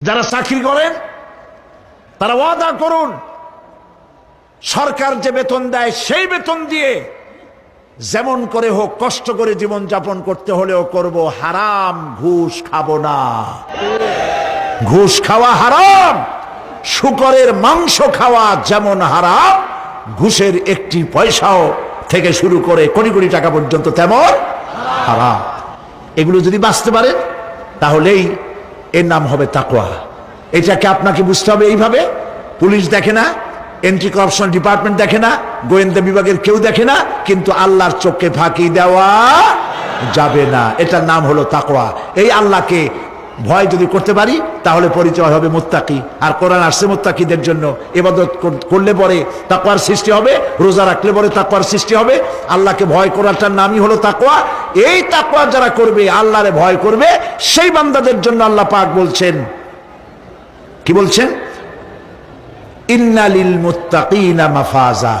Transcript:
যারা চাকরি করেন তারা ওয়াদা করুন সরকার যে বেতন দেয় সেই বেতন দিয়ে যেমন করে হোক কষ্ট করে জীবন যাপন করতে হলেও করব, হারাম ঘুষ খাবো না। ঘুষ খাওয়া হারাম, শূকরের মাংস খাওয়া যেমন হারাম, ঘুষের একটি পয়সাও থেকে শুরু করে কোটি কোটি টাকা পর্যন্ত তেমন হারাম। এগুলো যদি বাঁচতে পারেন তাহলেই এর নাম হবে তাকওয়া। এটাকে আপনাকে বুঝতে হবে এইভাবে। পুলিশ দেখে না, এন্টি করাপশন ডিপার্টমেন্ট দেখে না, গোয়েন্দা বিভাগের কেউ দেখে না, কিন্তু আল্লাহর চোখে ফাঁকি দেওয়া যাবে না। এটার নাম হলো তাকওয়া। এই আল্লাহকে ভয় যদি করতে পারি তাহলে পরিচয় হবে মুত্তাকি। আর কোরআন আসছে মুত্তাকিদের জন্য। ইবাদত করলে পরে তাকওয়ার সৃষ্টি হবে, রোজা রাখলে পরে তাকওয়ার সৃষ্টি হবে। আল্লাহকে ভয় করাটার নামই হলো তাকওয়া। এই তাকওয়া যারা করবে, আল্লাহরে ভয় করবে, সেই বান্দাদের জন্য আল্লাহ পাক বলছেন, কি বলছেন? ইন্না লিল মুত্তাকিনা মাফাজা।